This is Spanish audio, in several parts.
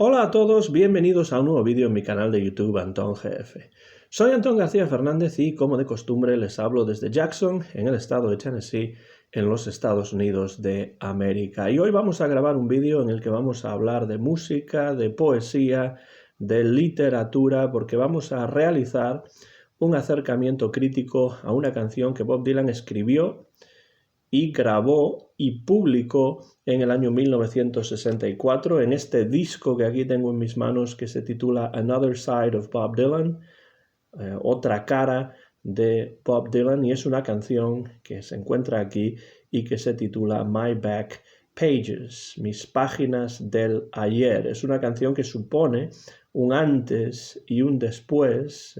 Hola a todos, bienvenidos a un nuevo vídeo en mi canal de YouTube Antón GF. Soy Antón García Fernández y, como de costumbre, les hablo desde Jackson, en el estado de Tennessee, en los Estados Unidos de América. Y hoy vamos a grabar un vídeo en el que vamos a hablar de música, de poesía, de literatura, porque vamos a realizar un acercamiento crítico a una canción que Bob Dylan escribió y grabó y publicó en el año 1964 en este disco que aquí tengo en mis manos que se titula Another Side of Bob Dylan, otra cara de Bob Dylan, y es una canción que se encuentra aquí y que se titula My Back Pages, mis páginas del ayer. Es una canción que supone un antes y un después,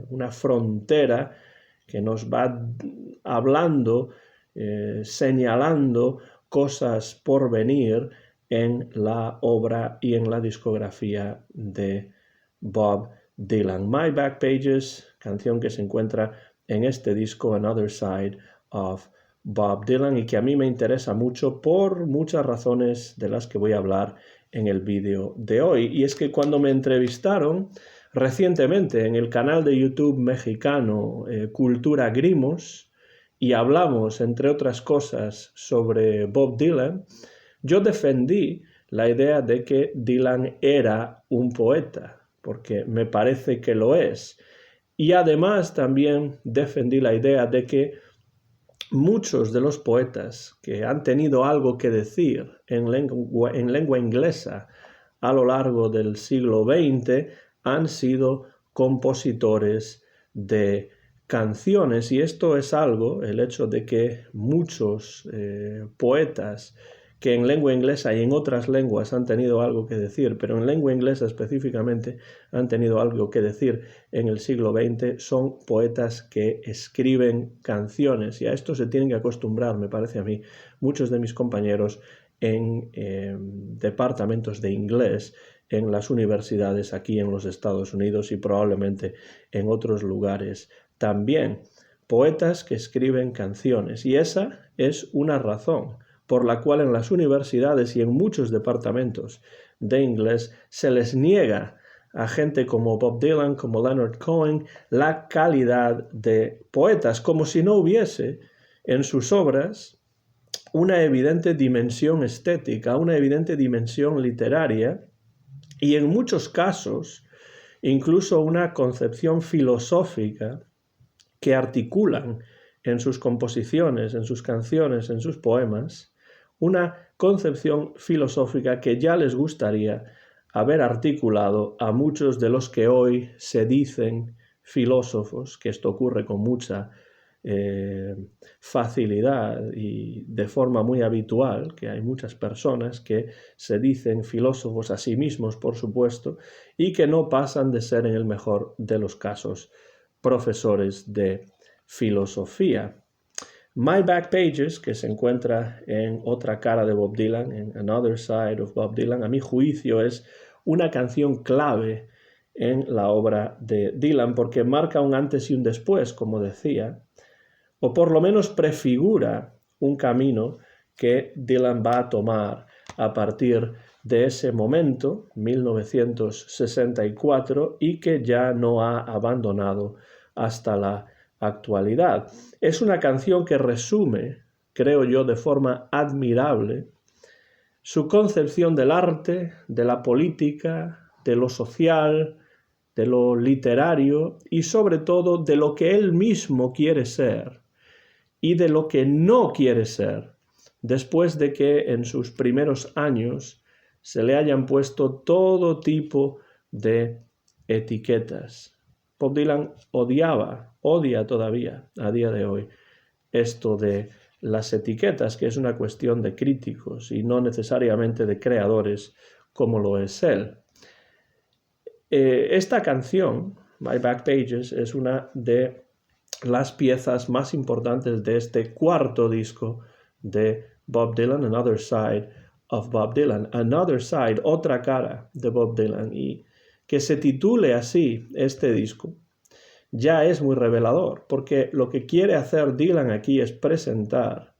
una frontera que nos va hablando, señalando cosas por venir en la obra y en la discografía de Bob Dylan. My Back Pages, canción que se encuentra en este disco Another Side of Bob Dylan y que a mí me interesa mucho por muchas razones de las que voy a hablar en el vídeo de hoy. Y es que cuando me entrevistaron recientemente en el canal de YouTube mexicano Cultura Grimos, y hablamos, entre otras cosas, sobre Bob Dylan, yo defendí la idea de que Dylan era un poeta, porque me parece que lo es. Y además también defendí la idea de que muchos de los poetas que han tenido algo que decir en lengua inglesa a lo largo del siglo XX han sido compositores de canciones, y esto es algo, el hecho de que muchos poetas que en lengua inglesa y en otras lenguas han tenido algo que decir, pero en lengua inglesa específicamente han tenido algo que decir en el siglo XX, son poetas que escriben canciones, y a esto se tienen que acostumbrar, me parece a mí, muchos de mis compañeros en departamentos de inglés en las universidades aquí en los Estados Unidos y probablemente en otros lugares también. Poetas que escriben canciones, y esa es una razón por la cual en las universidades y en muchos departamentos de inglés se les niega a gente como Bob Dylan, como Leonard Cohen, la calidad de poetas, como si no hubiese en sus obras una evidente dimensión estética, una evidente dimensión literaria y en muchos casos incluso una concepción filosófica que articulan en sus composiciones, en sus canciones, en sus poemas, una concepción filosófica que ya les gustaría haber articulado a muchos de los que hoy se dicen filósofos, que esto ocurre con mucha facilidad y de forma muy habitual, que hay muchas personas que se dicen filósofos a sí mismos, por supuesto, y que no pasan de ser, en el mejor de los casos, profesores de filosofía. My Back Pages, que se encuentra en otra cara de Bob Dylan, en Another Side of Bob Dylan, a mi juicio es una canción clave en la obra de Dylan porque marca un antes y un después, como decía, o por lo menos prefigura un camino que Dylan va a tomar a partir de ese momento, 1964, y que ya no ha abandonado hasta la actualidad. Es una canción que resume, creo yo, de forma admirable, su concepción del arte, de la política, de lo social, de lo literario y sobre todo de lo que él mismo quiere ser y de lo que no quiere ser, después de que en sus primeros años se le hayan puesto todo tipo de etiquetas. Bob Dylan odia todavía a día de hoy esto de las etiquetas, que es una cuestión de críticos y no necesariamente de creadores como lo es él. Esta canción, My Back Pages, es una de las piezas más importantes de este cuarto disco de Bob Dylan, Another Side of Bob Dylan. Another Side, otra cara de Bob Dylan. Y que se titule así este disco ya es muy revelador, porque lo que quiere hacer Dylan aquí es presentar,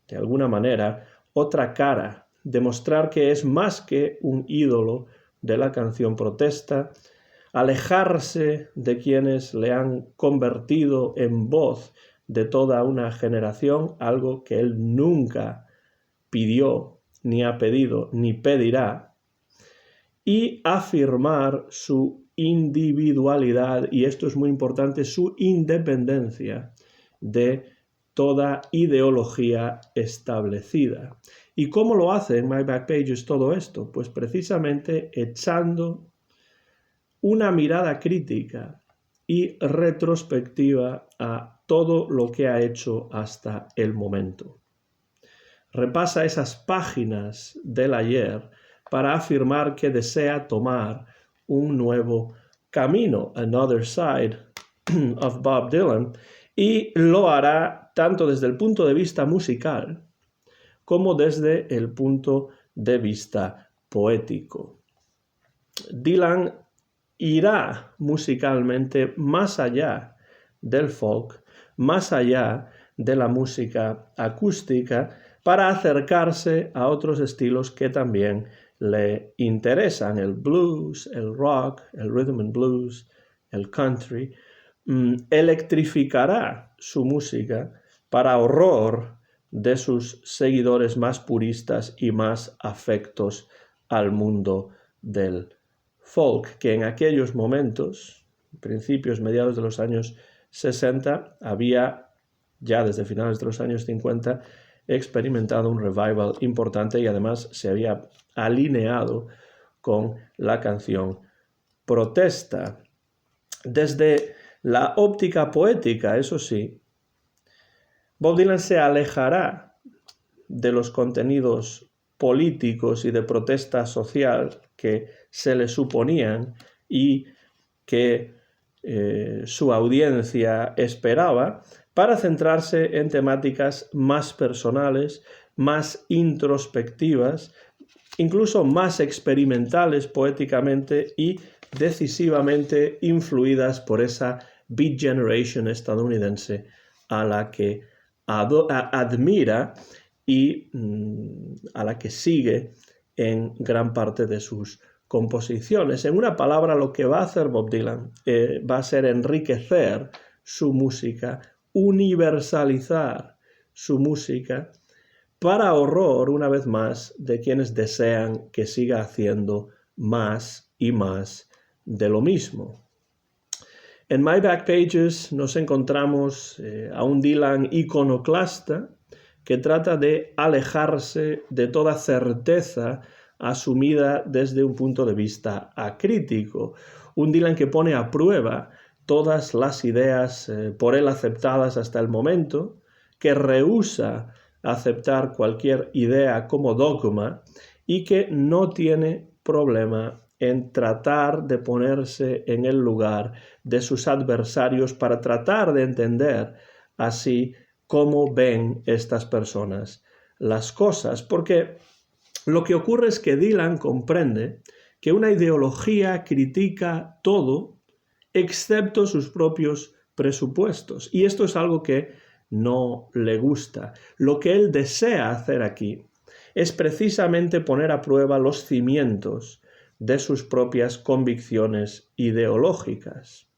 de alguna manera, otra cara, demostrar que es más que un ídolo de la canción protesta, alejarse de quienes le han convertido en voz de toda una generación, algo que él nunca pidió, ni ha pedido, ni pedirá, y afirmar su individualidad, y esto es muy importante, su independencia de toda ideología establecida. ¿Y cómo lo hace en My Back Pages todo esto? Pues precisamente echando una mirada crítica y retrospectiva a todo lo que ha hecho hasta el momento. Repasa esas páginas del ayer para afirmar que desea tomar un nuevo camino, another side of Bob Dylan, y lo hará tanto desde el punto de vista musical como desde el punto de vista poético. Dylan irá musicalmente más allá del folk, más allá de la música acústica, para acercarse a otros estilos que también le interesan, el blues, el rock, el rhythm and blues, el country. Electrificará su música para horror de sus seguidores más puristas y más afectos al mundo del folk, que en aquellos momentos, principios, mediados de los años 60, había ya desde finales de los años 50 experimentado un revival importante y además se había alineado con la canción protesta. Desde la óptica poética, eso sí, Bob Dylan se alejará de los contenidos políticos y de protesta social que se le suponían y que su audiencia esperaba, para centrarse en temáticas más personales, más introspectivas, incluso más experimentales poéticamente y decisivamente influidas por esa Beat Generation estadounidense a la que admira y a la que sigue en gran parte de sus composiciones. En una palabra, lo que va a hacer Bob Dylan va a ser enriquecer su música, universalizar su música, para horror, una vez más, de quienes desean que siga haciendo más y más de lo mismo. En My Back Pages nos encontramos a un Dylan iconoclasta que trata de alejarse de toda certeza asumida desde un punto de vista acrítico. Un Dylan que pone a prueba todas las ideas por él aceptadas hasta el momento, que rehúsa aceptar cualquier idea como dogma y que no tiene problema en tratar de ponerse en el lugar de sus adversarios para tratar de entender así cómo ven estas personas las cosas. Porque lo que ocurre es que Dylan comprende que una ideología critica todo excepto sus propios presupuestos. Y esto es algo que no le gusta. Lo que él desea hacer aquí es precisamente poner a prueba los cimientos de sus propias convicciones ideológicas.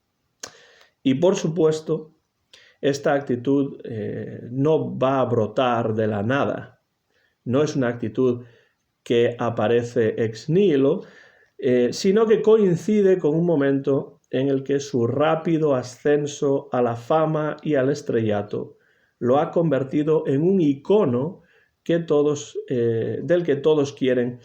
Y por supuesto, esta actitud no va a brotar de la nada. No es una actitud que aparece ex nihilo, sino que coincide con un momento en el que su rápido ascenso a la fama y al estrellato lo ha convertido en un icono del que todos quieren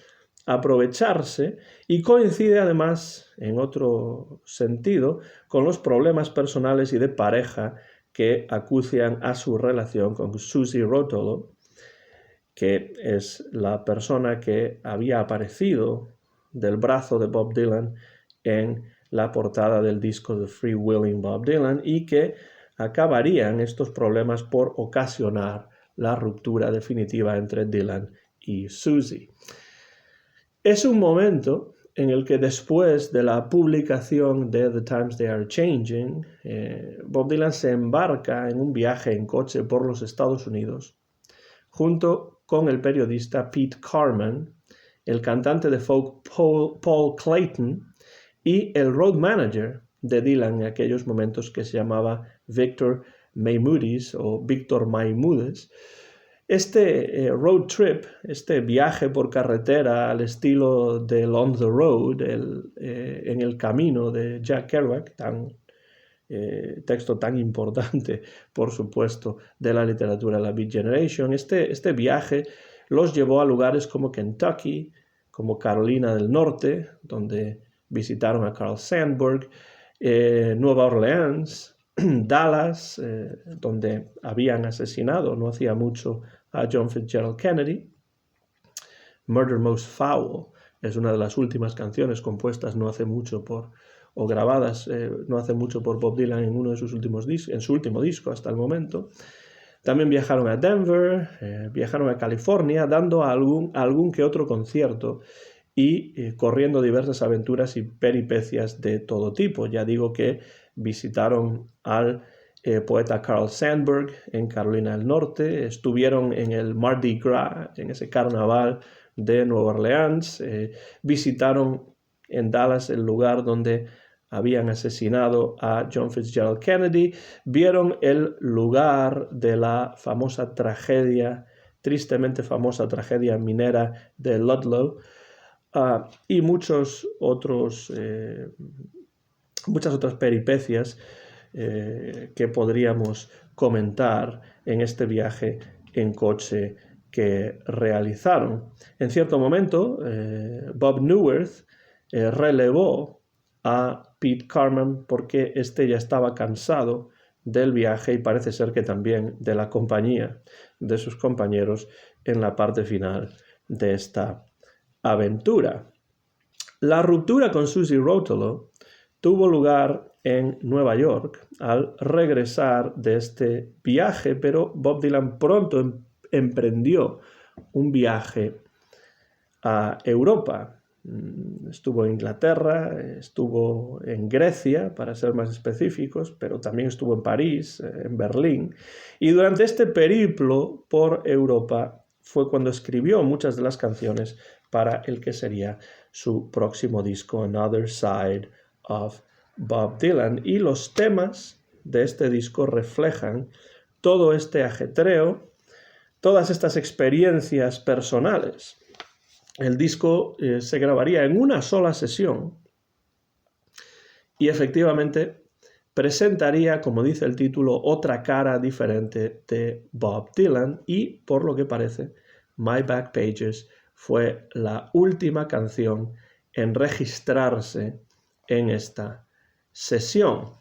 aprovecharse, y coincide además, en otro sentido, con los problemas personales y de pareja que acucian a su relación con Susie Rotolo, que es la persona que había aparecido del brazo de Bob Dylan en la portada del disco de Free Willing Bob Dylan, y que acabarían estos problemas por ocasionar la ruptura definitiva entre Dylan y Susie. Es un momento en el que después de la publicación de The Times They Are Changing, Bob Dylan se embarca en un viaje en coche por los Estados Unidos junto con el periodista Pete Carman, el cantante de folk Paul Clayton y el road manager de Dylan en aquellos momentos, que se llamaba Victor Maimudis o Víctor Maimúdez. Este road trip, este viaje por carretera al estilo del On the Road, en el camino de Jack Kerouac, texto tan importante, por supuesto, de la literatura de la Beat Generation, este viaje los llevó a lugares como Kentucky, como Carolina del Norte, donde visitaron a Carl Sandburg, Nueva Orleans, Dallas, donde habían asesinado no hacía mucho a John Fitzgerald Kennedy. Murder Most Foul es una de las últimas canciones compuestas no hace mucho o grabadas no hace mucho por Bob Dylan en uno de sus últimos en su último disco hasta el momento. También viajaron a Denver, viajaron a California, dando algún que otro concierto y corriendo diversas aventuras y peripecias de todo tipo. Ya digo que visitaron al poeta Carl Sandburg en Carolina del Norte, estuvieron en el Mardi Gras, en ese carnaval de Nueva Orleans, visitaron en Dallas el lugar donde habían asesinado a John Fitzgerald Kennedy, vieron el lugar de la famosa tragedia, tristemente famosa tragedia minera de Ludlow, y muchas otras peripecias que podríamos comentar en este viaje en coche que realizaron. En cierto momento, Bob Neuwirth relevó a Pete Carman porque este ya estaba cansado del viaje y parece ser que también de la compañía de sus compañeros en la parte final de esta aventura. La ruptura con Susie Rotolo tuvo lugar en Nueva York al regresar de este viaje, pero Bob Dylan pronto emprendió un viaje a Europa. Estuvo en Inglaterra, estuvo en Grecia, para ser más específicos, pero también estuvo en París, en Berlín. Y durante este periplo por Europa fue cuando escribió muchas de las canciones para el que sería su próximo disco, Another Side of Bob Dylan. Y los temas de este disco reflejan todo este ajetreo, todas estas experiencias personales. El disco se grabaría en una sola sesión y efectivamente presentaría, como dice el título, otra cara diferente de Bob Dylan y, por lo que parece, My Back Pages fue la última canción en registrarse en esta sesión.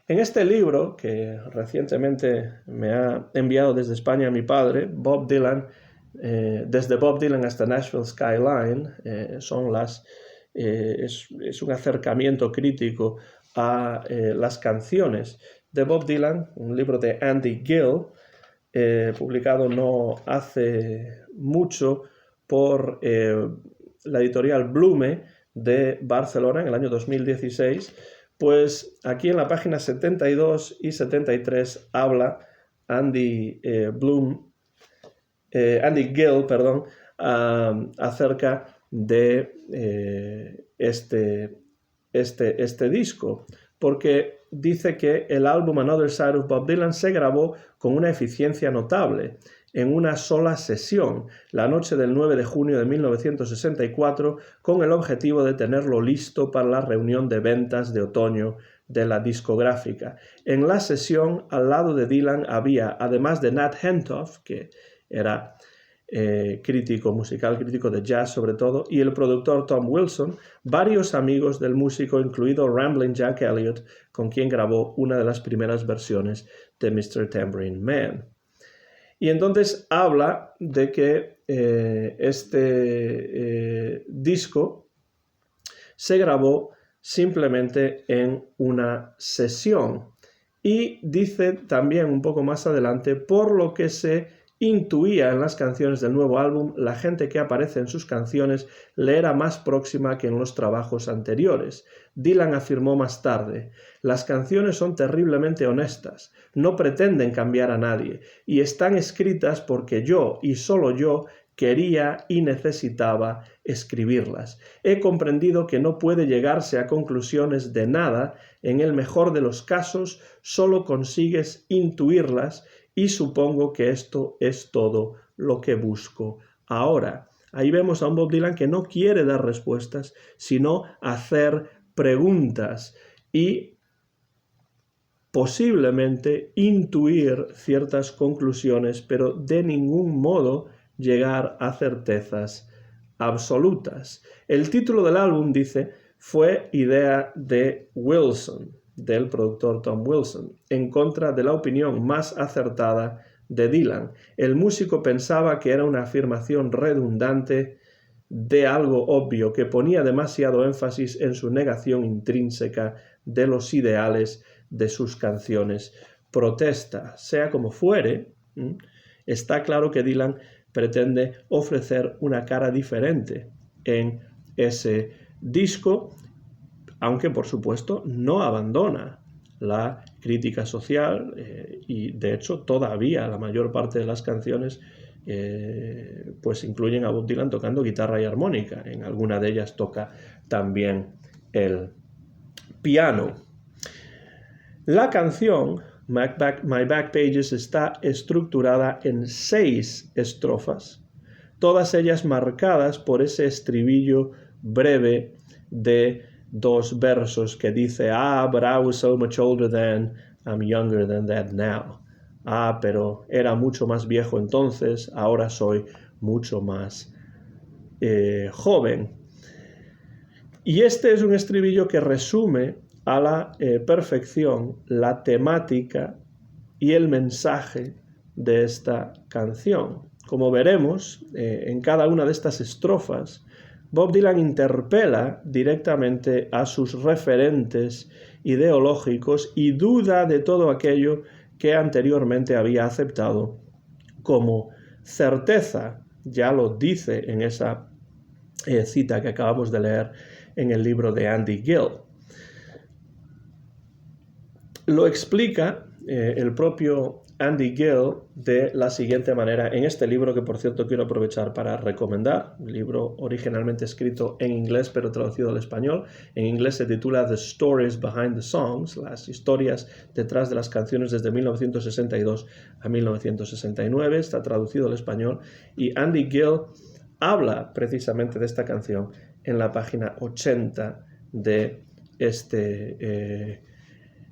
En este libro, que recientemente me ha enviado desde España mi padre, Bob Dylan, desde Bob Dylan hasta Nashville Skyline, es un acercamiento crítico a las canciones de Bob Dylan, un libro de Andy Gill, publicado no hace mucho por la editorial Blume de Barcelona en el año 2016. Pues aquí en la página 72 y 73 habla Andy Gill, acerca de este disco, porque dice que el álbum Another Side of Bob Dylan se grabó con una eficiencia notable, en una sola sesión, la noche del 9 de junio de 1964, con el objetivo de tenerlo listo para la reunión de ventas de otoño de la discográfica. En la sesión, al lado de Dylan había, además de Nat Hentoff, que era crítico musical, crítico de jazz sobre todo, y el productor Tom Wilson, varios amigos del músico, incluido Ramblin' Jack Elliott, con quien grabó una de las primeras versiones de Mr. Tambourine Man. Y entonces habla de que este disco se grabó simplemente en una sesión. Y dice también un poco más adelante, por lo que se intuía en las canciones del nuevo álbum, la gente que aparece en sus canciones le era más próxima que en los trabajos anteriores. Dylan afirmó más tarde, las canciones son terriblemente honestas, no pretenden cambiar a nadie, y están escritas porque yo, y solo yo, quería y necesitaba escribirlas. He comprendido que no puede llegarse a conclusiones de nada. En el mejor de los casos, solo consigues intuirlas y supongo que esto es todo lo que busco ahora. Ahí vemos a un Bob Dylan que no quiere dar respuestas, sino hacer preguntas y posiblemente intuir ciertas conclusiones, pero de ningún modo llegar a certezas absolutas. El título del álbum, dice, fue idea de Wilson, del productor Tom Wilson, en contra de la opinión más acertada de Dylan. El músico pensaba que era una afirmación redundante de algo obvio que ponía demasiado énfasis en su negación intrínseca de los ideales de sus canciones. Protesta, sea como fuere, está claro que Dylan pretende ofrecer una cara diferente en ese disco, aunque por supuesto no abandona la crítica social y de hecho todavía la mayor parte de las canciones pues incluyen a Bob Dylan tocando guitarra y armónica. En alguna de ellas toca también el piano. La canción My Back Pages está estructurada en 6 estrofas, todas ellas marcadas por ese estribillo breve de 2 versos que dice but I was so much older then, I'm younger than that now. Pero era mucho más viejo entonces, ahora soy mucho más joven. Y este es un estribillo que resume a la perfección la temática y el mensaje de esta canción. Como veremos, en cada una de estas estrofas, Bob Dylan interpela directamente a sus referentes ideológicos y duda de todo aquello que anteriormente había aceptado como certeza. Ya lo dice en esa cita que acabamos de leer en el libro de Andy Gill. Lo explica el propio Andy Gill de la siguiente manera en este libro, que por cierto quiero aprovechar para recomendar, un libro originalmente escrito en inglés pero traducido al español. En inglés se titula The Stories Behind the Songs, las historias detrás de las canciones desde 1962 a 1969, está traducido al español, y Andy Gill habla precisamente de esta canción en la página 80 de este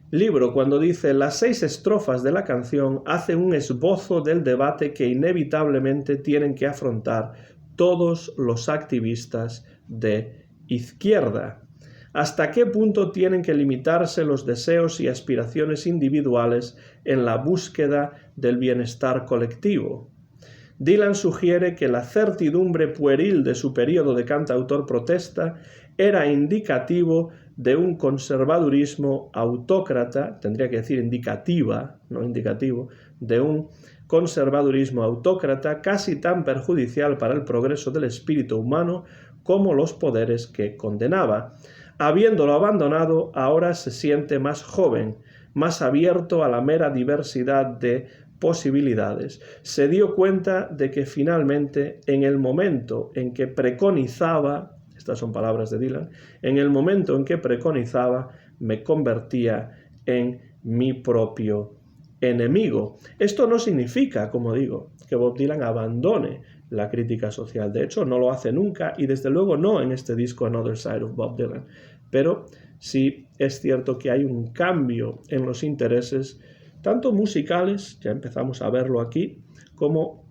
libro, cuando dice: las 6 estrofas de la canción hacen un esbozo del debate que inevitablemente tienen que afrontar todos los activistas de izquierda. ¿Hasta qué punto tienen que limitarse los deseos y aspiraciones individuales en la búsqueda del bienestar colectivo? Dylan sugiere que la certidumbre pueril de su período de cantautor protesta era indicativo de un conservadurismo autócrata, tendría que decir indicativa, no indicativo, de un conservadurismo autócrata casi tan perjudicial para el progreso del espíritu humano como los poderes que condenaba. Habiéndolo abandonado, ahora se siente más joven, más abierto a la mera diversidad de posibilidades. Se dio cuenta de que finalmente, en el momento en que preconizaba, estas son palabras de Dylan, en el momento en que preconizaba, me convertía en mi propio enemigo. Esto no significa, como digo, que Bob Dylan abandone la crítica social. De hecho, no lo hace nunca y desde luego no en este disco Another Side of Bob Dylan. Pero sí es cierto que hay un cambio en los intereses, tanto musicales, ya empezamos a verlo aquí, como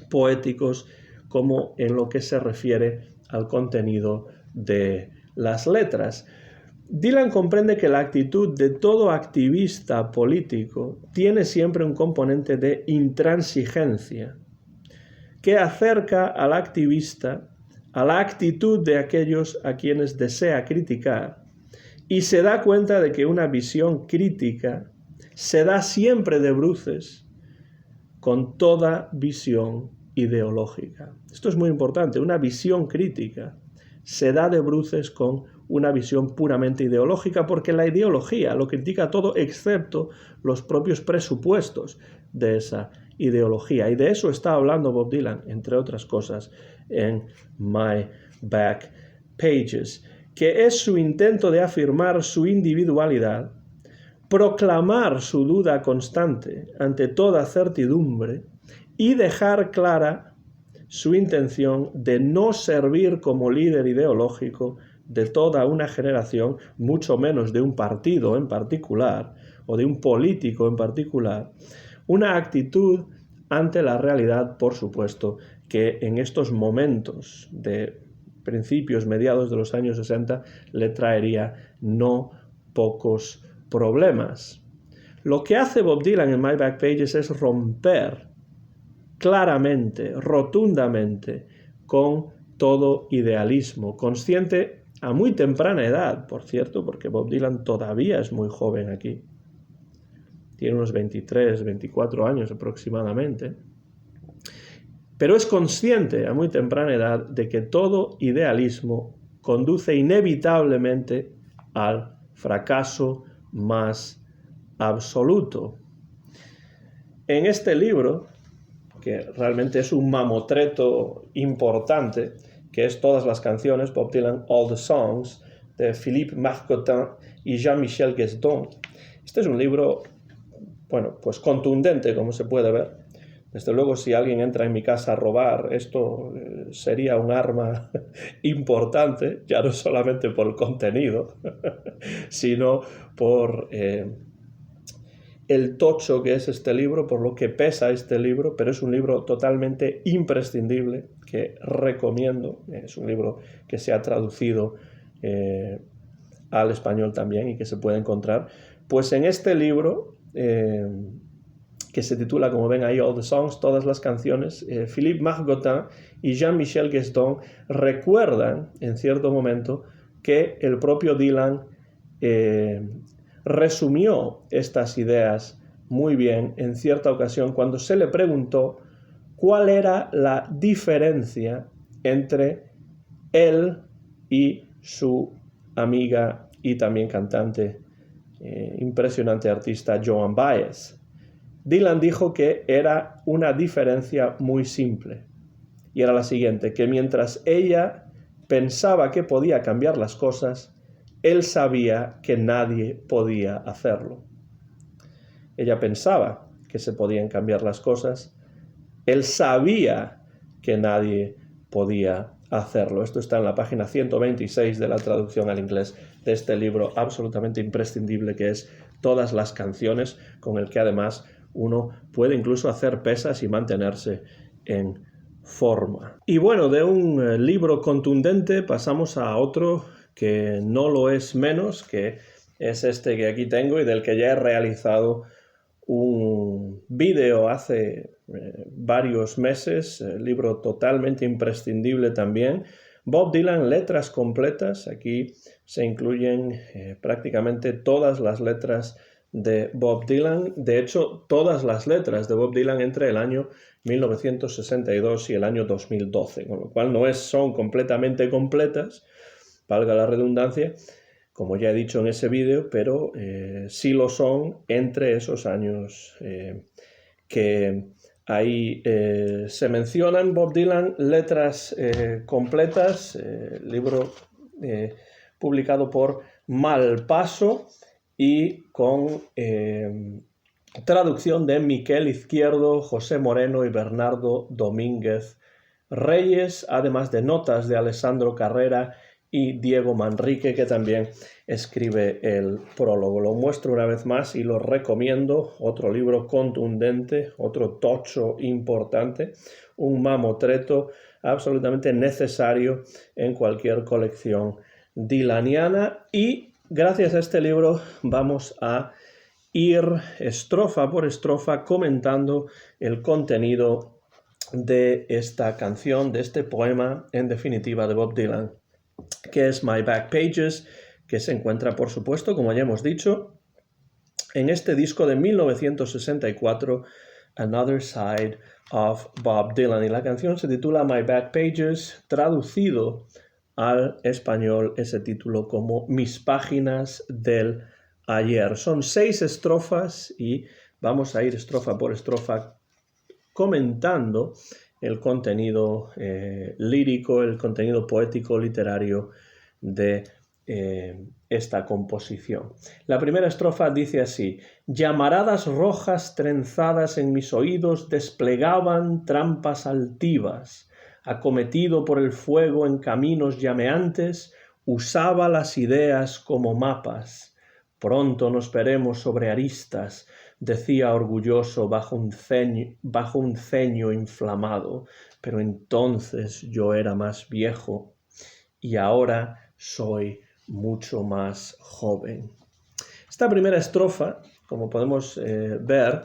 poéticos, como en lo que se refiere al contenido de las letras. Dylan comprende que la actitud de todo activista político tiene siempre un componente de intransigencia, que acerca al activista a la actitud de aquellos a quienes desea criticar, y se da cuenta de que una visión crítica se da siempre de bruces con toda visión ideológica. Esto es muy importante. Una visión crítica se da de bruces con una visión puramente ideológica, porque la ideología lo critica todo excepto los propios presupuestos de esa ideología. Y de eso está hablando Bob Dylan, entre otras cosas, en My Back Pages, que es su intento de afirmar su individualidad, proclamar su duda constante ante toda certidumbre y dejar clara su intención de no servir como líder ideológico de toda una generación, mucho menos de un partido en particular o de un político en particular, una actitud ante la realidad, por supuesto, que en estos momentos de principios, mediados de los años 60, le traería no pocos problemas. Lo que hace Bob Dylan en My Back Pages es romper claramente, rotundamente, con todo idealismo, consciente a muy temprana edad, por cierto, porque Bob Dylan todavía es muy joven aquí. Tiene unos 23, 24 años aproximadamente. Pero es consciente a muy temprana edad de que todo idealismo conduce inevitablemente al fracaso más absoluto. En este libro, que realmente es un mamotreto importante, que es todas las canciones, Bob Dylan, All the Songs, de Philippe Marcottin y Jean-Michel Guesdon. Este es un libro, bueno, pues contundente, como se puede ver. Desde luego, si alguien entra en mi casa a robar, esto sería un arma importante, ya no solamente por el contenido, sino por el tocho que es este libro, por lo que pesa este libro, pero es un libro totalmente imprescindible que recomiendo. Es un libro que se ha traducido al español también y que se puede encontrar. Pues en este libro, que se titula, como ven ahí, All the Songs, todas las canciones, Philippe Marcottin y Jean-Michel Guesdon recuerdan en cierto momento que el propio Dylan resumió estas ideas muy bien en cierta ocasión cuando se le preguntó cuál era la diferencia entre él y su amiga y también cantante, impresionante artista Joan Baez. Dylan dijo que era una diferencia muy simple y era la siguiente, que mientras ella pensaba que podía cambiar las cosas, él sabía que nadie podía hacerlo. Ella pensaba que se podían cambiar las cosas, él sabía que nadie podía hacerlo. Esto está en la página 126 de la traducción al inglés de este libro absolutamente imprescindible que es Todas las canciones, con el que además uno puede incluso hacer pesas y mantenerse en forma. Y bueno, de un libro contundente pasamos a otro que no lo es menos, que es este que aquí tengo y del que ya he realizado un vídeo hace varios meses, libro totalmente imprescindible también. Bob Dylan, letras completas. Aquí se incluyen prácticamente todas las letras de Bob Dylan. De hecho, todas las letras de Bob Dylan entre el año 1962 y el año 2012, con lo cual no son completamente completas, valga la redundancia, como ya he dicho en ese vídeo, pero sí lo son entre esos años que ahí se mencionan. Bob Dylan, letras completas, libro publicado por Malpaso y con traducción de Miquel Izquierdo, José Moreno y Bernardo Domínguez Reyes, además de notas de Alessandro Carrera y Diego Manrique, que también escribe el prólogo. Lo muestro una vez más y lo recomiendo. Otro libro contundente, otro tocho importante, un mamotreto absolutamente necesario en cualquier colección dylaniana. Y gracias a este libro vamos a ir estrofa por estrofa comentando el contenido de esta canción, de este poema, en definitiva, de Bob Dylan, que es My Back Pages, que se encuentra, por supuesto, como ya hemos dicho, en este disco de 1964, Another Side of Bob Dylan. Y la canción se titula My Back Pages, traducido al español ese título como Mis páginas del ayer. Son 6 estrofas y vamos a ir estrofa por estrofa comentando el contenido lírico, el contenido poético, literario de esta composición. La primera estrofa dice así: llamaradas rojas trenzadas en mis oídos desplegaban trampas altivas, acometido por el fuego en caminos llameantes, usaba las ideas como mapas. Pronto nos veremos sobre aristas, decía orgulloso bajo un ceño inflamado, pero entonces yo era más viejo y ahora soy mucho más joven. Esta primera estrofa, como podemos ver,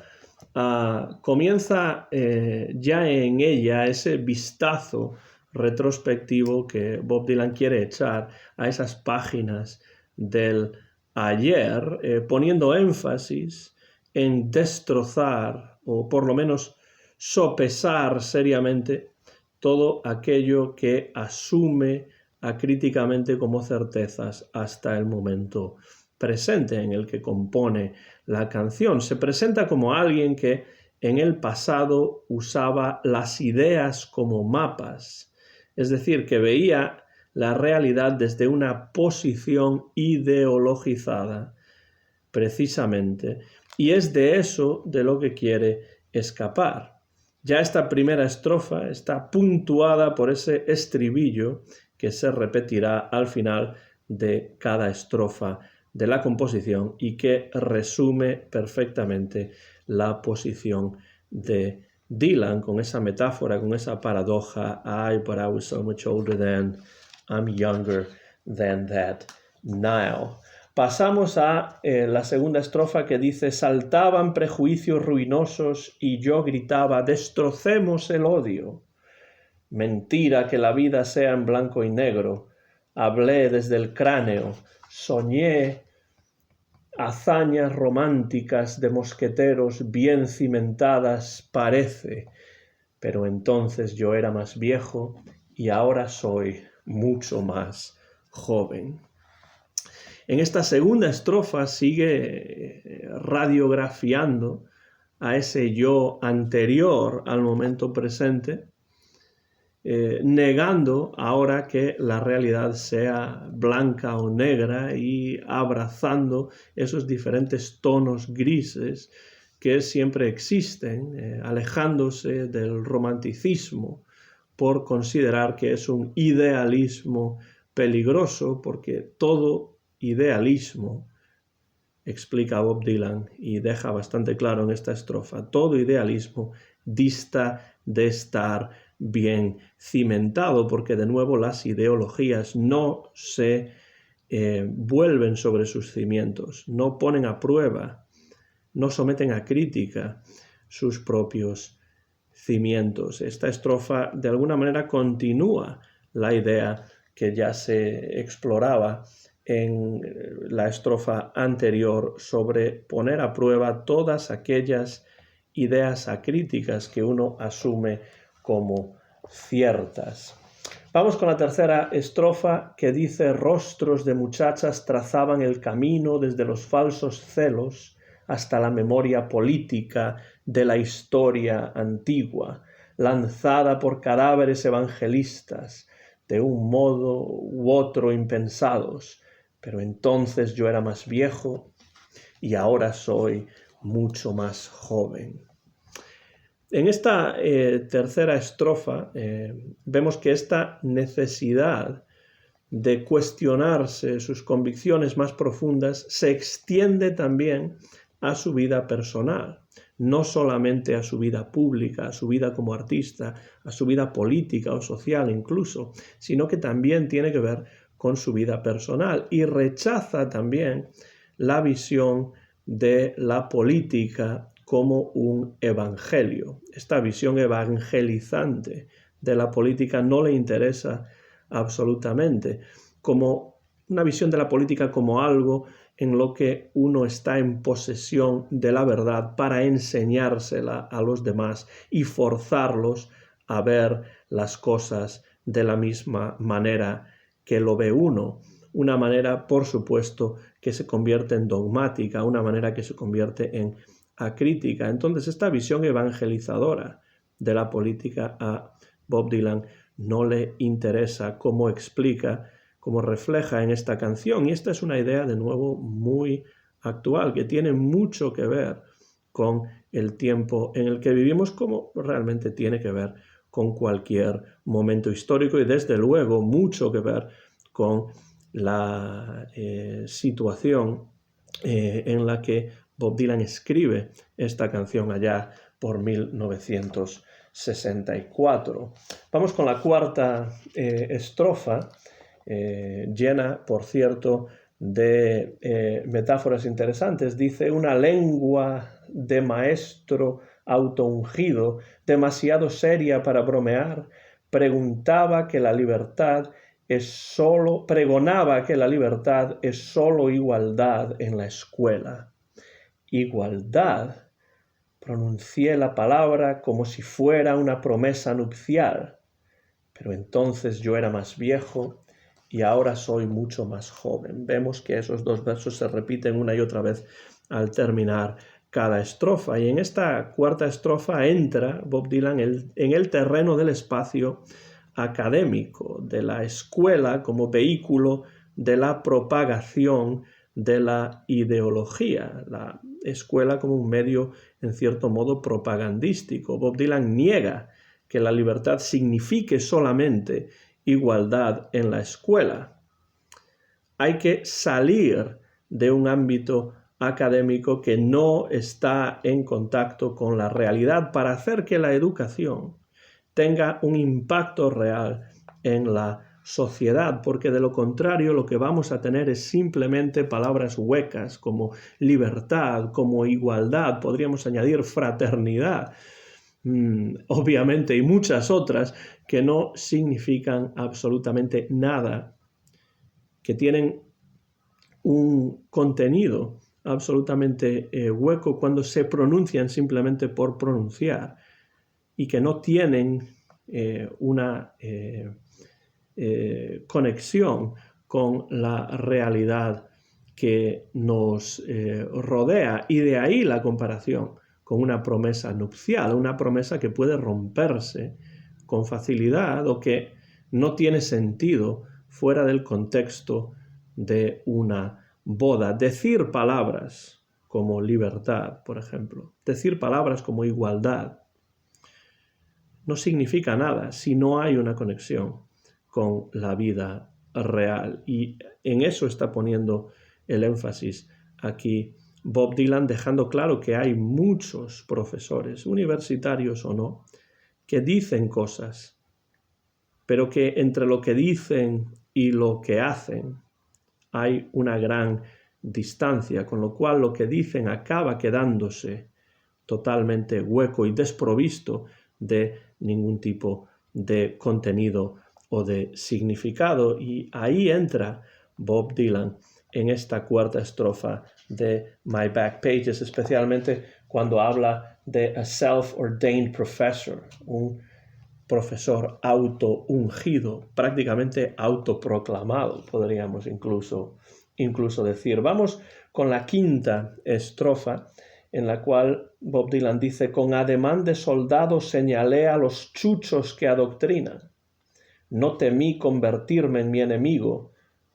comienza ya en ella ese vistazo retrospectivo que Bob Dylan quiere echar a esas páginas del ayer, poniendo énfasis en destrozar o por lo menos sopesar seriamente todo aquello que asume acríticamente como certezas hasta el momento presente en el que compone la canción. Se presenta como alguien que en el pasado usaba las ideas como mapas, es decir, que veía la realidad desde una posición ideologizada, precisamente, y es de eso de lo que quiere escapar. Ya esta primera estrofa está puntuada por ese estribillo que se repetirá al final de cada estrofa de la composición y que resume perfectamente la posición de Dylan con esa metáfora, con esa paradoja: but I was so much older then, I'm younger than that now. Pasamos a la segunda estrofa que dice: saltaban prejuicios ruinosos y yo gritaba, destrocemos el odio. Mentira que la vida sea en blanco y negro. Hablé desde el cráneo, soñé hazañas románticas de mosqueteros bien cimentadas, parece, pero entonces yo era más viejo y ahora soy mucho más joven. En esta segunda estrofa sigue radiografiando a ese yo anterior al momento presente, negando ahora que la realidad sea blanca o negra y abrazando esos diferentes tonos grises que siempre existen, alejándose del romanticismo por considerar que es un idealismo peligroso, porque todo idealismo, explica Bob Dylan y deja bastante claro en esta estrofa, todo idealismo dista de estar bien cimentado, porque de nuevo las ideologías no se vuelven sobre sus cimientos, no ponen a prueba, no someten a crítica sus propios cimientos. Esta estrofa de alguna manera continúa la idea que ya se exploraba en la estrofa anterior sobre poner a prueba todas aquellas ideas acríticas que uno asume como ciertas. Vamos con la tercera estrofa que dice: rostros de muchachas trazaban el camino desde los falsos celos hasta la memoria política de la historia antigua, lanzada por cadáveres evangelistas, de un modo u otro impensados, pero entonces yo era más viejo y ahora soy mucho más joven. En esta tercera estrofa vemos que esta necesidad de cuestionarse sus convicciones más profundas se extiende también a su vida personal, no solamente a su vida pública, a su vida como artista, a su vida política o social incluso, sino que también tiene que ver con su vida personal, y rechaza también la visión de la política como un evangelio. Esta visión evangelizante de la política no le interesa absolutamente, como una visión de la política como algo en lo que uno está en posesión de la verdad para enseñársela a los demás y forzarlos a ver las cosas de la misma manera que lo ve uno. Una manera, por supuesto, que se convierte en dogmática, una manera que se convierte en acrítica. Entonces, esta visión evangelizadora de la política, a Bob Dylan no le interesa, como explica, como refleja en esta canción. Y esta es una idea, de nuevo, muy actual, que tiene mucho que ver con el tiempo en el que vivimos, como realmente tiene que ver con cualquier momento histórico y, desde luego, mucho que ver con la situación en la que Bob Dylan escribe esta canción allá por 1964. Vamos con la cuarta estrofa, llena, por cierto, de metáforas interesantes. Dice: una lengua de maestro autoungido, demasiado seria para bromear, pregonaba que la libertad es solo igualdad en la escuela. Igualdad. Pronuncié la palabra como si fuera una promesa nupcial, pero entonces yo era más viejo y ahora soy mucho más joven. Vemos que esos dos versos se repiten una y otra vez al terminar cada estrofa. Y en esta cuarta estrofa entra Bob Dylan en el terreno del espacio académico, de la escuela como vehículo de la propagación de la ideología, la escuela como un medio, en cierto modo, propagandístico. Bob Dylan niega que la libertad signifique solamente igualdad en la escuela. Hay que salir de un ámbito académico que no está en contacto con la realidad para hacer que la educación tenga un impacto real en la sociedad, porque de lo contrario lo que vamos a tener es simplemente palabras huecas como libertad, como igualdad, podríamos añadir fraternidad, obviamente, y muchas otras que no significan absolutamente nada, que tienen un contenido absolutamente hueco cuando se pronuncian simplemente por pronunciar, y que no tienen una conexión con la realidad que nos rodea. Y de ahí la comparación con una promesa nupcial, una promesa que puede romperse con facilidad o que no tiene sentido fuera del contexto de una boda. Decir palabras como libertad, por ejemplo, decir palabras como igualdad, no significa nada si no hay una conexión con la vida real. Y en eso está poniendo el énfasis aquí Bob Dylan, dejando claro que hay muchos profesores, universitarios o no, que dicen cosas, pero que entre lo que dicen y lo que hacen hay una gran distancia, con lo cual lo que dicen acaba quedándose totalmente hueco y desprovisto de ningún tipo de contenido o de significado. Y ahí entra Bob Dylan en esta cuarta estrofa de My Back Pages, especialmente cuando habla de a self-ordained professor, un profesor auto-ungido, prácticamente autoproclamado, podríamos incluso decir. Vamos con la quinta estrofa, en la cual Bob Dylan dice: con ademán de soldado señalé a los chuchos que adoctrinan. No temí convertirme en mi enemigo,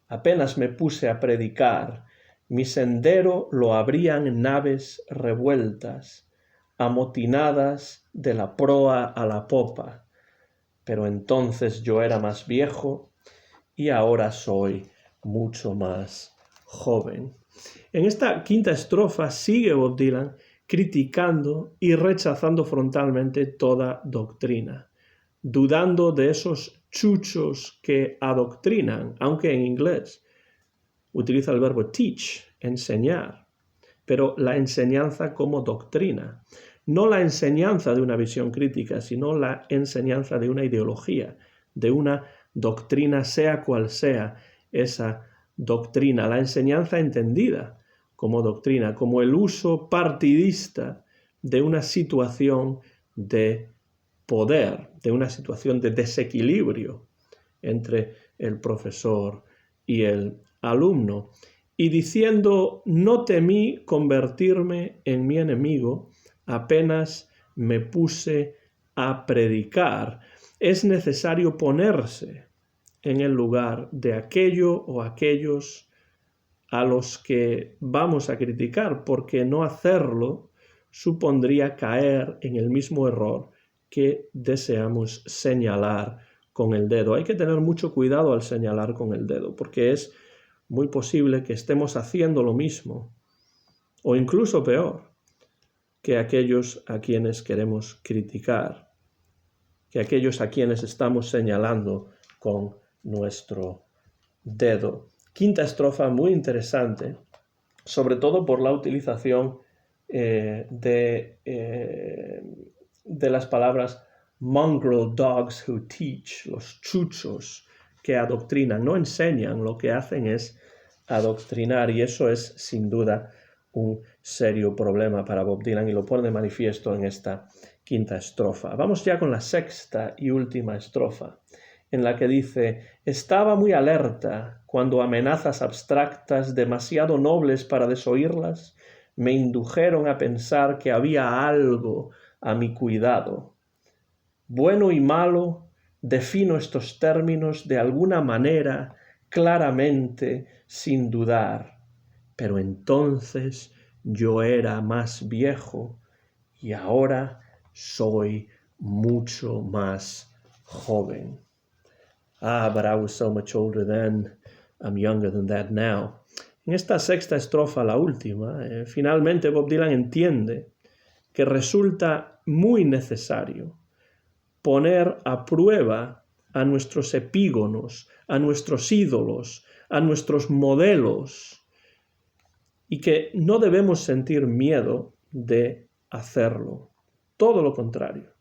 apenas me puse a predicar. Mi sendero lo abrían naves revueltas, amotinadas de la proa a la popa. Pero entonces yo era más viejo y ahora soy mucho más joven. En esta quinta estrofa sigue Bob Dylan criticando y rechazando frontalmente toda doctrina, dudando de esos chuchos que adoctrinan, aunque en inglés utiliza el verbo teach, enseñar, pero la enseñanza como doctrina. No la enseñanza de una visión crítica, sino la enseñanza de una ideología, de una doctrina, sea cual sea esa doctrina. La enseñanza entendida como doctrina, como el uso partidista de una situación de poder, de una situación de desequilibrio entre el profesor y el alumno. Y diciendo: no temí convertirme en mi enemigo, apenas me puse a predicar, es necesario ponerse en el lugar de aquello o aquellos a los que vamos a criticar, porque no hacerlo supondría caer en el mismo error que deseamos señalar con el dedo. Hay que tener mucho cuidado al señalar con el dedo, porque es muy posible que estemos haciendo lo mismo, o incluso peor, que aquellos a quienes queremos criticar, que aquellos a quienes estamos señalando con nuestro dedo. Quinta estrofa muy interesante, sobre todo por la utilización de las palabras mongrel dogs who teach, los chuchos que adoctrinan, no enseñan, lo que hacen es adoctrinar, y eso es sin duda un serio problema para Bob Dylan, y lo pone de manifiesto en esta quinta estrofa. Vamos ya con la sexta y última estrofa, en la que dice: estaba muy alerta cuando amenazas abstractas, demasiado nobles para desoírlas, me indujeron a pensar que había algo a mi cuidado. Bueno y malo, defino estos términos de alguna manera, claramente, sin dudar. Pero entonces yo era más viejo y ahora soy mucho más joven. Ah, but I was so much older then, I'm younger than that now. En esta sexta estrofa, la última, finalmente Bob Dylan entiende que resulta muy necesario poner a prueba a nuestros epígonos, a nuestros ídolos, a nuestros modelos, y que no debemos sentir miedo de hacerlo. Todo lo contrario.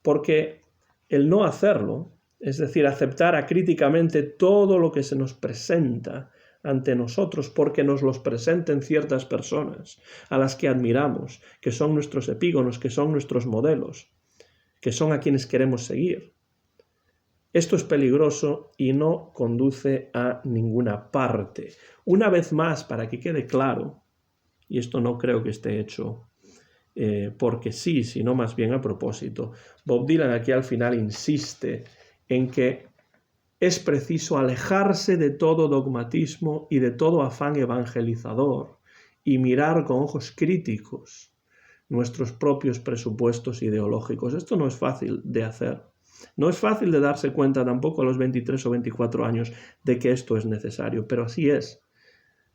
Porque el no hacerlo, es decir, aceptar acríticamente todo lo que se nos presenta ante nosotros, porque nos los presenten ciertas personas a las que admiramos, que son nuestros epígonos, que son nuestros modelos, que son a quienes queremos seguir. Esto es peligroso y no conduce a ninguna parte. Una vez más, para que quede claro, y esto no creo que esté hecho porque sí, sino más bien a propósito, Bob Dylan aquí al final insiste en que es preciso alejarse de todo dogmatismo y de todo afán evangelizador y mirar con ojos críticos nuestros propios presupuestos ideológicos. Esto no es fácil de hacer. No es fácil de darse cuenta tampoco a los 23 o 24 años de que esto es necesario, pero así es.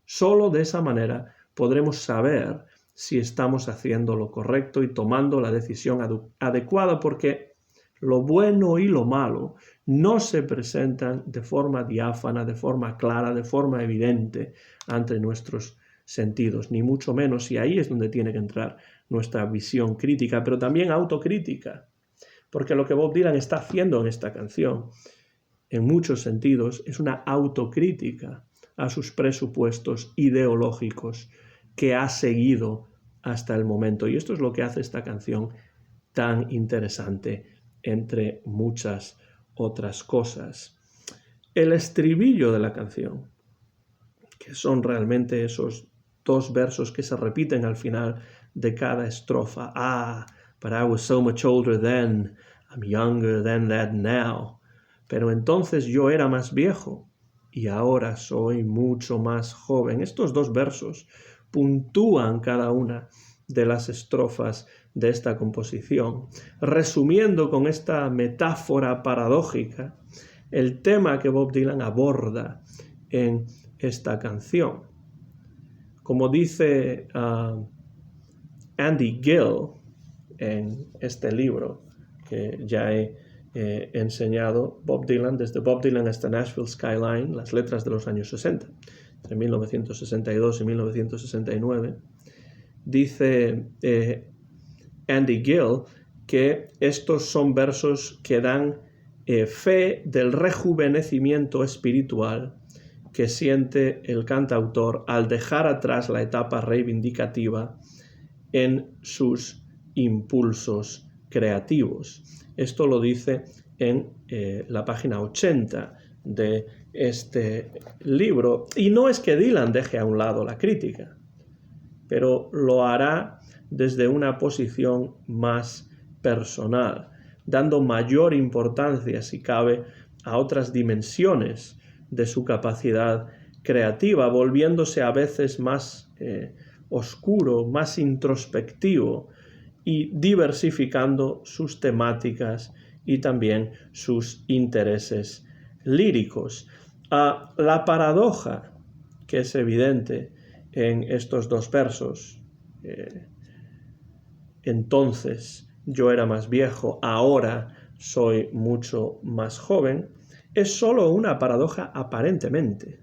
Solo de esa manera podremos saber si estamos haciendo lo correcto y tomando la decisión adecuada, porque lo bueno y lo malo no se presentan de forma diáfana, de forma clara, de forma evidente ante nuestros sentidos, ni mucho menos, y ahí es donde tiene que entrar nuestra visión crítica, pero también autocrítica, porque lo que Bob Dylan está haciendo en esta canción, en muchos sentidos, es una autocrítica a sus presupuestos ideológicos que ha seguido hasta el momento. Y esto es lo que hace esta canción tan interesante, entre muchas otras cosas. El estribillo de la canción, que son realmente esos dos versos que se repiten al final de cada estrofa. Ah, but I was so much older then, I'm younger than that now. Pero entonces yo era más viejo y ahora soy mucho más joven. Estos dos versos puntúan cada una de las estrofas de esta composición, resumiendo con esta metáfora paradójica el tema que Bob Dylan aborda en esta canción. Como dice Andy Gill en este libro que ya he enseñado, Bob Dylan, desde Bob Dylan hasta Nashville Skyline, las letras de los años 60, entre 1962 y 1969, dice Andy Gill que estos son versos que dan fe del rejuvenecimiento espiritual que siente el cantautor al dejar atrás la etapa reivindicativa en sus impulsos creativos. Esto lo dice en la página 80 de este libro. Y no es que Dylan deje a un lado la crítica, pero lo hará desde una posición más personal, dando mayor importancia, si cabe, a otras dimensiones de su capacidad creativa, volviéndose a veces más oscuro, más introspectivo y diversificando sus temáticas y también sus intereses líricos. La paradoja que es evidente en estos dos versos, entonces yo era más viejo, ahora soy mucho más joven, es solo una paradoja aparentemente,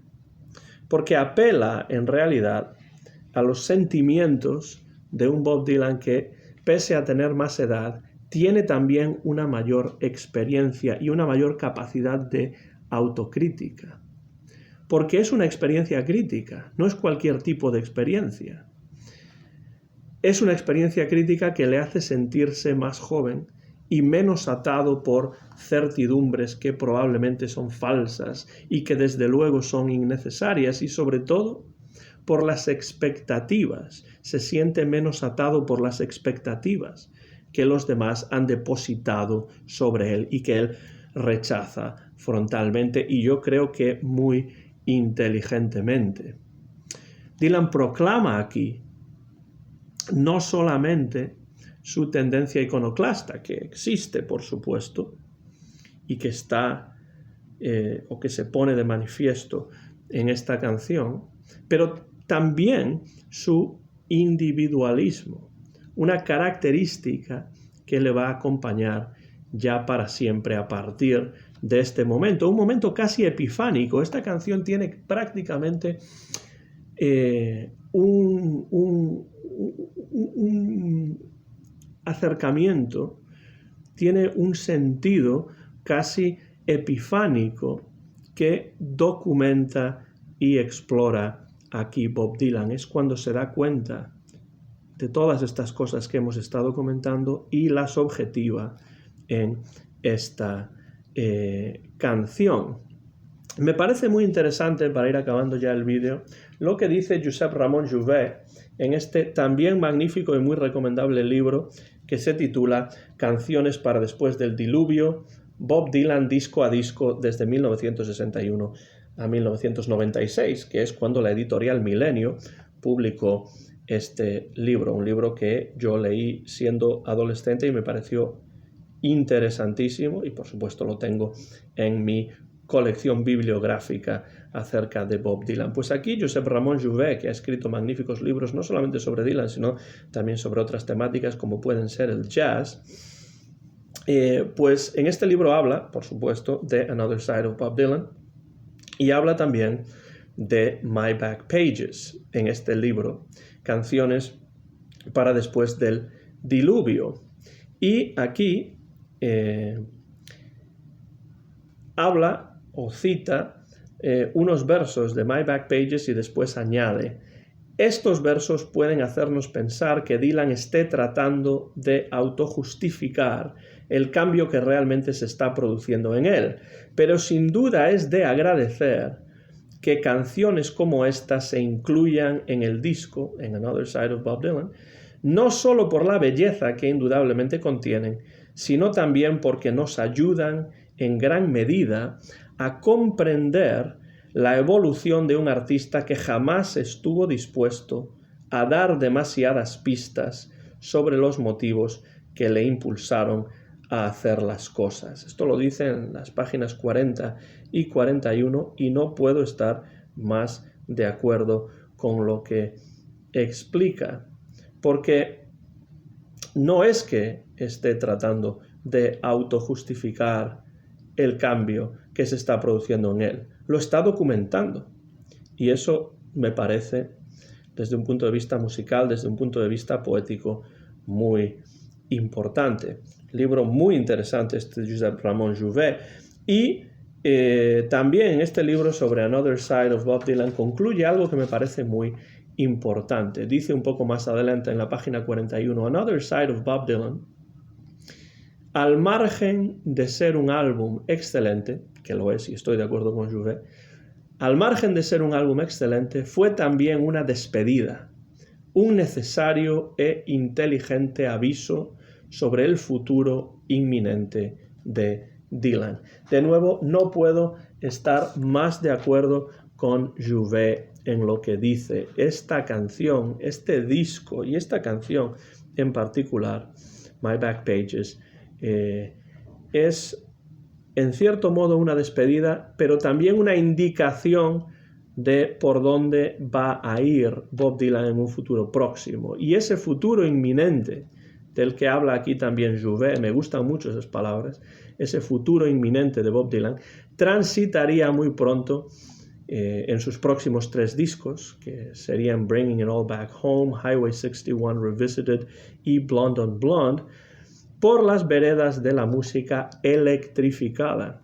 porque apela en realidad a los sentimientos de un Bob Dylan que, pese a tener más edad, tiene también una mayor experiencia y una mayor capacidad de autocrítica. Porque es una experiencia crítica, no es cualquier tipo de experiencia. Es una experiencia crítica que le hace sentirse más joven y menos atado por certidumbres que probablemente son falsas y que desde luego son innecesarias, y sobre todo por las expectativas. Se siente menos atado por las expectativas que los demás han depositado sobre él y que él rechaza frontalmente, y yo creo que muy inteligentemente. Dylan proclama aquí no solamente su tendencia iconoclasta, que existe, por supuesto, y que está o que se pone de manifiesto en esta canción, pero también su individualismo, una característica que le va a acompañar ya para siempre a partir de este momento, un momento casi epifánico. Esta canción tiene prácticamente un acercamiento, tiene un sentido casi epifánico que documenta y explora aquí Bob Dylan. Es cuando se da cuenta de todas estas cosas que hemos estado comentando y las objetiva en esta canción. Me parece muy interesante, para ir acabando ya el vídeo, lo que dice Josep Ramon Jouvet en este también magnífico y muy recomendable libro que se titula Canciones para después del diluvio, Bob Dylan disco a disco desde 1961 a 1996, que es cuando la editorial Milenio publicó este libro, un libro que yo leí siendo adolescente y me pareció interesantísimo, y por supuesto lo tengo en mi colección bibliográfica acerca de Bob Dylan. Pues aquí Josep Ramon Jouvet, que ha escrito magníficos libros no solamente sobre Dylan, sino también sobre otras temáticas como pueden ser el jazz, pues en este libro habla, por supuesto, de Another Side of Bob Dylan, y habla también de My Back Pages en este libro, Canciones para después del diluvio. Y aquí habla o cita unos versos de My Back Pages y después añade: estos versos pueden hacernos pensar que Dylan esté tratando de autojustificar el cambio que realmente se está produciendo en él, pero sin duda es de agradecer que canciones como esta se incluyan en el disco, en Another Side of Bob Dylan, no solo por la belleza que indudablemente contienen, sino también porque nos ayudan en gran medida a comprender la evolución de un artista que jamás estuvo dispuesto a dar demasiadas pistas sobre los motivos que le impulsaron a hacer las cosas. Esto lo dice en las páginas 40 y 41 y no puedo estar más de acuerdo con lo que explica, porque no es que esté tratando de autojustificar el cambio que se está produciendo en él, lo está documentando, y eso me parece, desde un punto de vista musical, desde un punto de vista poético, muy importante. Libro muy interesante este de Josep Ramon Jouvet, y también en este libro sobre Another Side of Bob Dylan concluye algo que me parece muy importante. Dice un poco más adelante en la página 41, Another Side of Bob Dylan, al margen de ser un álbum excelente, que lo es y estoy de acuerdo con Jouvet, al margen de ser un álbum excelente, fue también una despedida, un necesario e inteligente aviso sobre el futuro inminente de Dylan. De nuevo, no puedo estar más de acuerdo con Jouvet en lo que dice. Esta canción, este disco y esta canción en particular, My Back Pages, es en cierto modo una despedida, pero también una indicación de por dónde va a ir Bob Dylan en un futuro próximo. Y ese futuro inminente del que habla aquí también Jouvet, me gustan mucho esas palabras, ese futuro inminente de Bob Dylan, transitaría muy pronto en sus próximos 3 discos, que serían Bringing It All Back Home, Highway 61 Revisited y Blonde on Blonde, por las veredas de la música electrificada,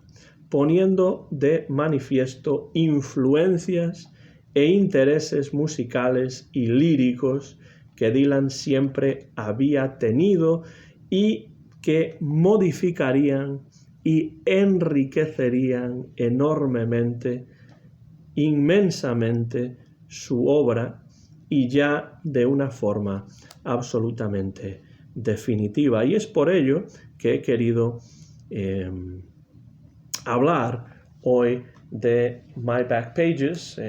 poniendo de manifiesto influencias e intereses musicales y líricos que Dylan siempre había tenido y que modificarían y enriquecerían enormemente, inmensamente, su obra, y ya de una forma absolutamente definitiva. Y es por ello que he querido hablar hoy de My Back Pages,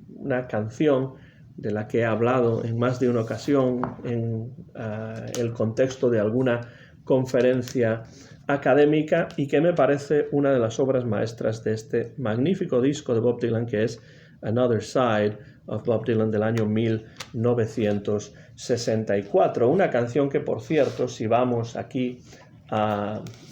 una canción de la que he hablado en más de una ocasión en el contexto de alguna conferencia académica y que me parece una de las obras maestras de este magnífico disco de Bob Dylan, que es Another Side of Bob Dylan, del año 1964. Una canción que, por cierto, si vamos aquí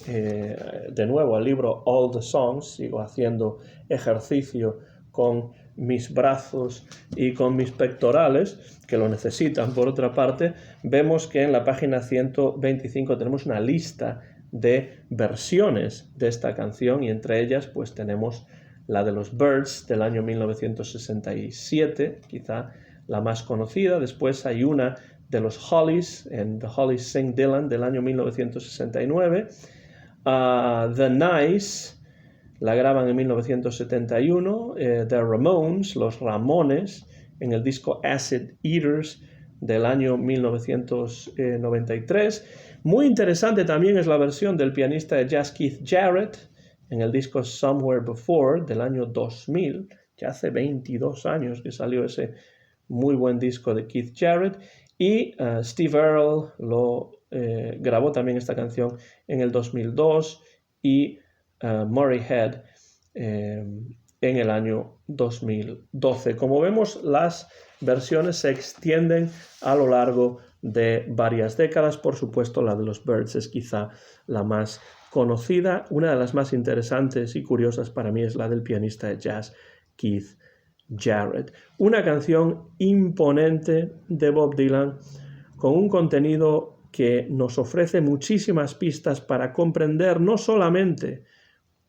de nuevo al libro All the Songs, sigo haciendo ejercicio con mis brazos y con mis pectorales, que lo necesitan por otra parte, vemos que en la página 125 tenemos una lista de versiones de esta canción, y entre ellas pues tenemos la de los Byrds del año 1967, quizá la más conocida. Después hay una de los Hollies, en The Hollies Sing Dylan, del año 1969. The Nice la graban en 1971. The Ramones, los Ramones, en el disco Acid Eaters del año 1993. Muy interesante también es la versión del pianista de jazz Keith Jarrett en el disco Somewhere Before del año 2000, ya hace 22 años que salió ese muy buen disco de Keith Jarrett. Y Steve Earle grabó también esta canción en el 2002 y Murray Head en el año 2012. Como vemos, las versiones se extienden a lo largo de varias décadas. Por supuesto, la de los Byrds es quizá la más conocida. Una de las más interesantes y curiosas para mí es la del pianista de jazz Keith Jarrett. Una canción imponente de Bob Dylan con un contenido que nos ofrece muchísimas pistas para comprender no solamente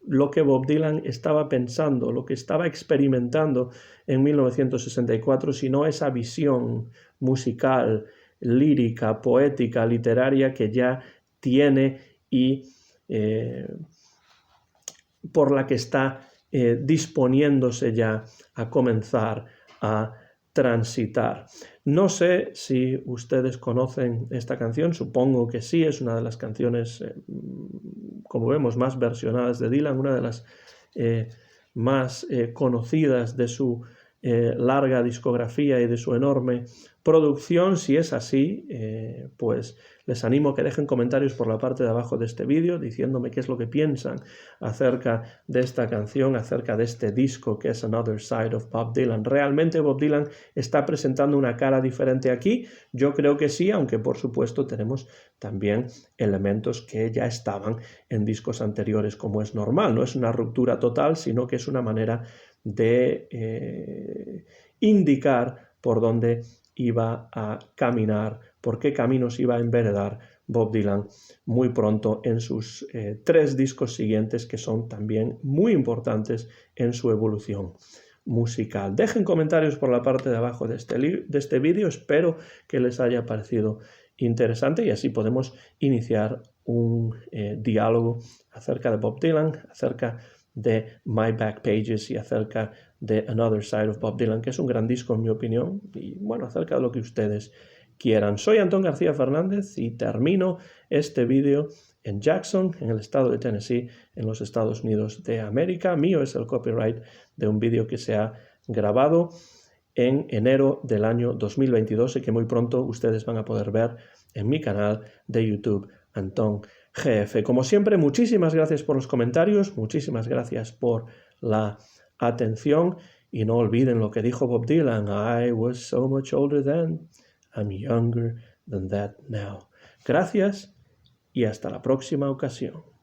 lo que Bob Dylan estaba pensando, lo que estaba experimentando en 1964, sino esa visión musical, lírica, poética, literaria que ya tiene y por la que está disponiéndose ya a comenzar a transitar. No sé si ustedes conocen esta canción, supongo que sí, es una de las canciones, como vemos, más versionadas de Dylan, una de las más conocidas de su larga discografía y de su enorme producción. Si es así, pues les animo a que dejen comentarios por la parte de abajo de este vídeo diciéndome qué es lo que piensan acerca de esta canción, acerca de este disco que es Another Side of Bob Dylan. ¿Realmente Bob Dylan está presentando una cara diferente aquí? Yo creo que sí, aunque por supuesto tenemos también elementos que ya estaban en discos anteriores, como es normal. No es una ruptura total, sino que es una manera de indicar por dónde iba a caminar, por qué caminos iba a enveredar Bob Dylan muy pronto en sus 3 discos siguientes, que son también muy importantes en su evolución musical. Dejen comentarios por la parte de abajo de este vídeo, espero que les haya parecido interesante y así podemos iniciar un diálogo acerca de Bob Dylan, acerca de My Back Pages y acerca de Another Side of Bob Dylan, que es un gran disco en mi opinión, y bueno, acerca de lo que ustedes quieran. Soy Antón García Fernández y termino este vídeo en Jackson, en el estado de Tennessee, en los Estados Unidos de América. Mío es el copyright de un vídeo que se ha grabado en enero del año 2022 y que muy pronto ustedes van a poder ver en mi canal de YouTube, Antón GF. Como siempre, muchísimas gracias por los comentarios, muchísimas gracias por la atención y no olviden lo que dijo Bob Dylan: I was so much older then, I'm younger than that now. Gracias y hasta la próxima ocasión.